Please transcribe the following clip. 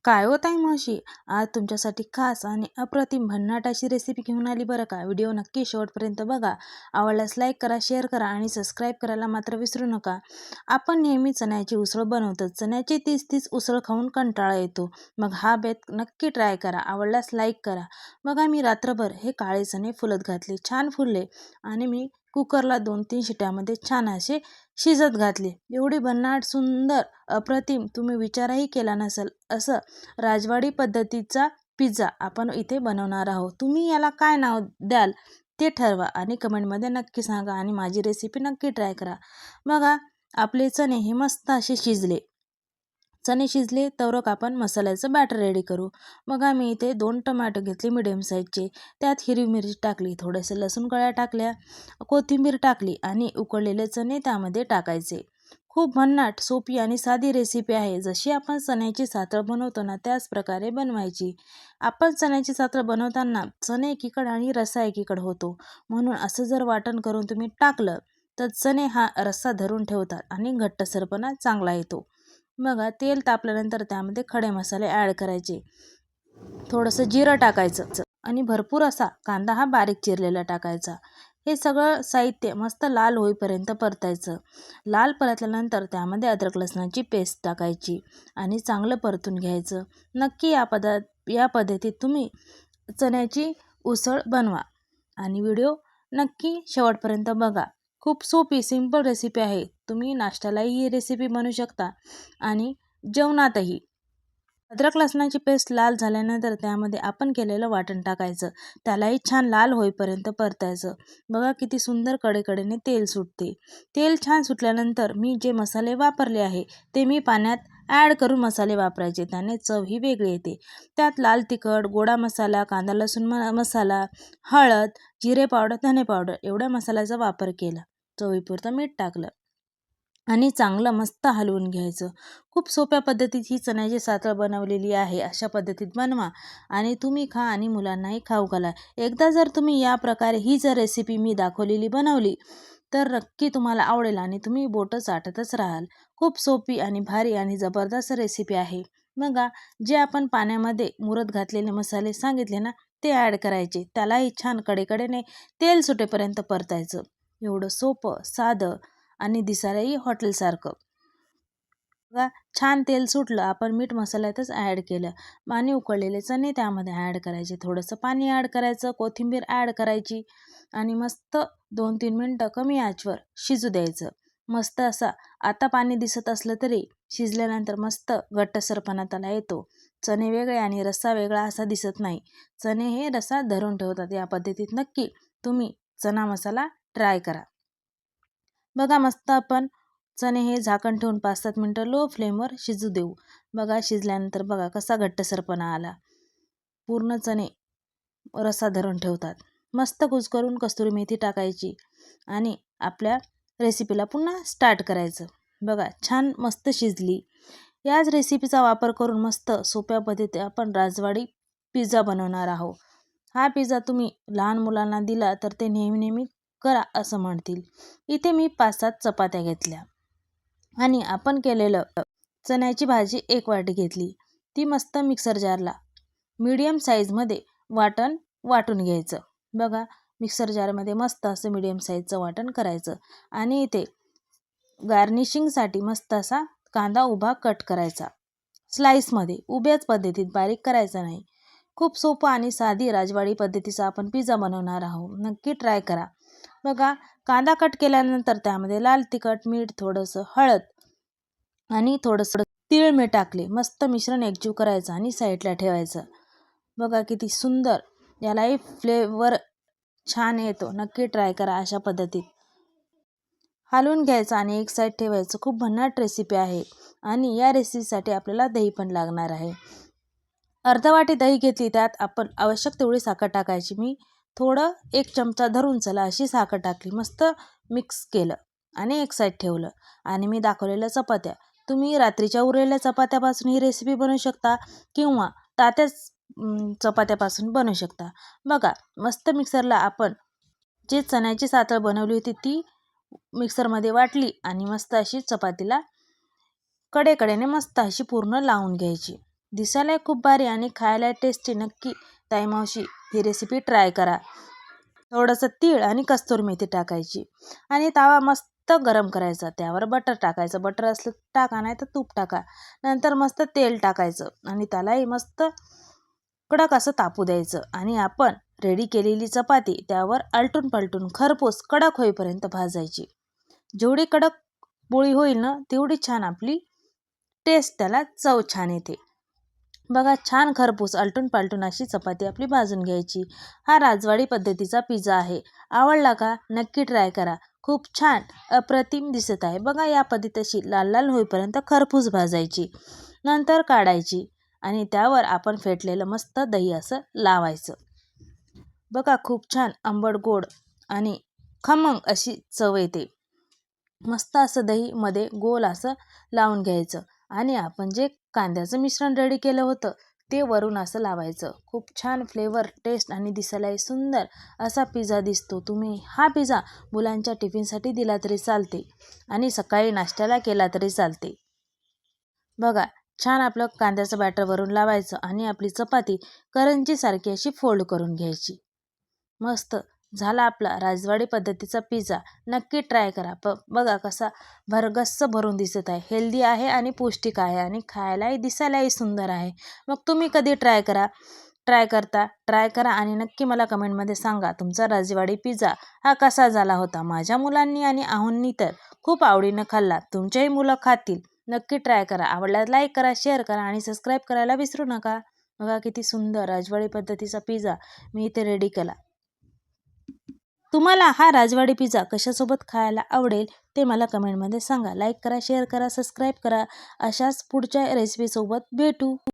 काय होत आहे मावशी? आज तुमच्यासाठी खास आणि अप्रतिम भन्नाट अशी रेसिपी घेऊन आली बरं का. व्हिडिओ नक्की शेवटपर्यंत बघा. आवडल्यास लाईक करा, शेअर करा आणि सबस्क्राईब करायला मात्र विसरू नका. आपण नेहमी चण्याची उसळ बनवतो. चण्याची तीच उसळ खाऊन कंटाळा येतो. मग हा बेत नक्की ट्राय करा. आवडल्यास लाईक करा. बघा, मी रात्रभर हे काळे चणे फुलत घातले, छान फुलले आणि मी कुकरला 2-3 शिट्यामध्ये छान असे शिजत घातले. एवढी भन्नाट, सुंदर, अप्रतिम, तुम्ही विचारही केला नसेल असं राजवाडी पद्धतीचा पिझ्झा आपण इथे बनवणार आहोत. तुम्ही याला काय नाव द्याल ते ठरवा आणि कमेंटमध्ये नक्की सांगा आणि माझी रेसिपी नक्की ट्राय करा. बघा, आपले चणे हे मस्त असे शिजले. चणे शिजले तवरक आपण मसाल्याचं बॅटर रेडी करू. बघा, मी इथे 2 टोमॅटो घेतले मीडियम साईजचे. त्यात हिरवी मिरची टाकली, थोडेसे लसूण कळ्या टाकल्या, कोथिंबीर टाकली आणि उकडलेले चणे त्यामध्ये टाकायचे. खूप भन्नाट, सोपी आणि साधी रेसिपी आहे. जशी आपण चण्याची सातळ बनवतो ना त्याच प्रकारे बनवायची. आपण चण्याची सातळ बनवताना चणे एकीकडे आणि रस्सा एकीकडे होतो. म्हणून असं जर वाटण करून तुम्ही टाकलं तर चणे हा रस्सा धरून ठेवतात आणि घट्टसरपणा चांगला येतो. बघा, तेल तापल्यानंतर त्यामध्ये खडे मसाले ॲड करायचे. थोडंसं जिरं टाकायचं आणि भरपूर असा कांदा हा बारीक चिरलेला टाकायचा. हे सगळं साहित्य मस्त लाल होईपर्यंत परतायचं. लाल परतल्यानंतर त्यामध्ये अद्रक लसणाची पेस्ट टाकायची आणि चांगलं परतून घ्यायचं. नक्की या पद्धतीत तुम्ही चण्याची उसळ बनवा आणि व्हिडिओ नक्की शेवटपर्यंत बघा. खूप सोपी, सिंपल रेसिपी आहे. तुम्ही नाश्त्यालाही ही रेसिपी बनवू शकता आणि जेवणातही. अद्रक लसणाची पेस्ट लाल झाल्यानंतर त्यामध्ये आपण केलेलं वाटण टाकायचं. त्यालाही छान लाल होईपर्यंत परतायचं. बघा, किती सुंदर कडेकडेने तेल सुटते. तेल छान सुटल्यानंतर मी जे मसाले वापरले आहे ते मी पाण्यात ॲड करून मसाले वापरायचे. त्याने चव ही वेगळी येते. त्यात लाल तिखट, गोडा मसाला, कांदा लसूण मसाला, हळद, जिरे पावडर, धने पावडर एवढ्या मसाल्याचा वापर केला. चवीपुरतं मीठ टाकलं आणि चांगलं मस्त हलवून घ्यायचं. खूप सोप्या पद्धतीत ही चण्याची सातळ बनवलेली आहे. अशा पद्धतीत बनवा आणि तुम्ही खा आणि मुलांनाही खाऊ घाला. एकदा जर तुम्ही या प्रकारे ही जर रेसिपी मी दाखवलेली बनवली तर नक्की तुम्हाला आवडेल आणि तुम्ही बोटं चाटतच राहाल. खूप सोपी आणि भारी आणि जबरदस्त रेसिपी आहे. बघा, जे आपण पाण्यामध्ये मुरत घातलेले मसाले सांगितले ना ते ॲड करायचे. त्यालाही छान कडेकडेने तेल सुटेपर्यंत परतायचं. एवढं सोपं, साधं आणि दिसायलाही हॉटेलसारखं. बघा, छान तेल सुटलं, आपण मीठ मसाल्यातच ॲड केलं आणि उकळलेले चणे त्यामध्ये ॲड करायचे. थोडंसं पाणी ॲड करायचं, कोथिंबीर ॲड करायची आणि मस्त 2-3 मिनटं कमी आचवर शिजू द्यायचं. मस्त असा आता पाणी दिसत असलं तरी शिजल्यानंतर मस्त घट्टसरपणा त्याला येतो. चणे वेगळे आणि रस्सा वेगळा असा दिसत नाही. चणे हे रस्सा धरून ठेवतात. या पद्धतीत नक्की तुम्ही चणा मसाला ट्राय करा. बघा, मस्त आपण चणे हे झाकण ठेवून 5-7 मिनटं लो फ्लेमवर शिजू देऊ. बघा, शिजल्यानंतर बघा कसा घट्टसरपणा आला. पूर्ण चणे रस्सा धरून ठेवतात. मस्त कुस्करून कस्तुरी मेथी टाकायची आणि आपल्या रेसिपीला पुन्हा स्टार्ट करायचं. बघा, छान मस्त शिजली. याच रेसिपीचा वापर करून मस्त सोप्या पद्धतीत आपण राजवाडी पिझ्झा बनवणार आहोत. हा पिझ्झा तुम्ही लहान मुलांना दिला तर ते नेहमी करा असं म्हणतील. इथे मी 5-7 चपात्या घेतल्या आणि आपण केलेलं चण्याची भाजी 1 वाटी घेतली. ती मस्त मिक्सर जारला मीडियम साईजमध्ये वाटून घ्यायचं. बघा, मिक्सर जारमध्ये मस्त असं मीडियम साईजचं वाटण करायचं आणि इथे गार्निशिंगसाठी मस्त असा कांदा उभा कट करायचा. स्लाईसमध्ये उभ्याच पद्धतीत, बारीक करायचा नाही. खूप सोपं आणि साधी राजवाडी पद्धतीचा आपण पिझ्झा बनवणार आहोत. नक्की ट्राय करा. बघा, कांदा कट केल्यानंतर त्यामध्ये लाल तिखट, मीठ, थोडंसं हळद आणि थोडंसं तीळ मी टाकले. मस्त मिश्रण एकजीव करायचं आणि साईडला ठेवायचं. बघा, किती सुंदर, यालाही फ्लेवर छान येतो. नक्की ट्राय करा अशा पद्धतीत. हलवून घ्यायचं आणि एक साईड ठेवायचं. खूप भन्नाट रेसिपी आहे आणि या रेसिपीसाठी आपल्याला दही पण लागणार आहे. अर्धा वाटी दही घेतली. त्यात आपण आवश्यक तेवढी साखर टाकायची. मी थोडं 1 चमचा धरून चला अशी साखर टाकली. मस्त मिक्स केलं आणि एक साईड ठेवलं आणि मी दाखवलेल्या चपात्या, तुम्ही रात्रीच्या उरलेल्या चपात्यापासून ही रेसिपी बनवू शकता किंवा तात्याच चपात्यापासून बनवू शकता. बघा, मस्त मिक्सरला आपण जे चण्याची सातळ बनवली होती ती मिक्सरमध्ये वाटली आणि मस्त अशी चपातीला कडेकडेने मस्त अशी पूर्ण लावून घ्यायची. दिसायला खूप भारी आणि खायला टेस्टी. नक्की ताईमावशी ही रेसिपी ट्राय करा. थोडंसं तीळ आणि कस्तुरी मेथी टाकायची आणि तवा मस्त गरम करायचा. त्यावर बटर टाकायचं. बटर असलं टाका, नाही तर तूप टाका. नंतर मस्त तेल टाकायचं आणि त्यालाही मस्त कडक असं तापू द्यायचं आणि आपण रेडी केलेली चपाती त्यावर आलटून पलटून खरपूस कडक होईपर्यंत भाजायची. जेवढी कडक पोळी होईल ना तेवढी छान आपली टेस्ट, त्याला चव छान येते. बघा, छान खरपूस आलटून पालटून अशी चपाती आपली भाजून घ्यायची. हा राजवाडी पद्धतीचा पिझ्झा आहे. आवडला का? नक्की ट्राय करा. खूप छान अप्रतिम दिसत आहे. बघा, या पद्धतीशी लाल लाल होईपर्यंत खरपूस भाजायची. नंतर काढायची आणि त्यावर आपण फेटलेलं मस्त दही असं लावायचं. बघा, खूप छान आंबट गोड आणि खमंग अशी चव येते. मस्त असं दही मध्ये गोल असं लावून घ्यायचं आणि आपण जे कांद्याचं मिश्रण रेडी केलं होतं ते वरून असं लावायचं. खूप छान फ्लेवर, टेस्ट आणि दिसायलाही सुंदर असा पिझ्झा दिसतो. तुम्ही हा पिझ्झा मुलांच्या टिफिनसाठी दिला तरी चालते आणि सकाळी नाश्त्याला केला तरी चालते. बघा, छान आपलं कांद्याचं बॅटर वरून लावायचं आणि आपली चपाती करंजीसारखी अशी फोल्ड करून घ्यायची. मस्त झाला आपला राजवाडी पद्धतीचा पिझ्झा. नक्की ट्राय करा. बघा कसा भरगच्च भरून दिसत आहे. हेल्दी आहे आणि पौष्टिक आहे आणि खायलाही दिसायलाही सुंदर आहे. मग तुम्ही कधी ट्राय करा आणि नक्की मला कमेंटमध्ये सांगा तुमचा राजवाडी पिझ्झा हा कसा झाला होता. माझ्या मुलांनी आणि आहोंनी तर खूप आवडीनं खाल्ला. तुमच्याही मुलं खातील. नक्की ट्राय करा. आवडल्यास लाईक करा, शेअर करा आणि सबस्क्राईब करायला विसरू नका. बघा, किती सुंदर राजवाडी पद्धतीचा पिझ्झा मी इथे रेडी केला. तुम्हाला हा राजवाडी पिझ्झा कशासोबत खायला आवडेल ते मला कमेंटमध्ये सांगा. लाईक करा, शेअर करा, सबस्क्राईब करा. अशाच पुढच्या रेसिपीसोबत भेटू.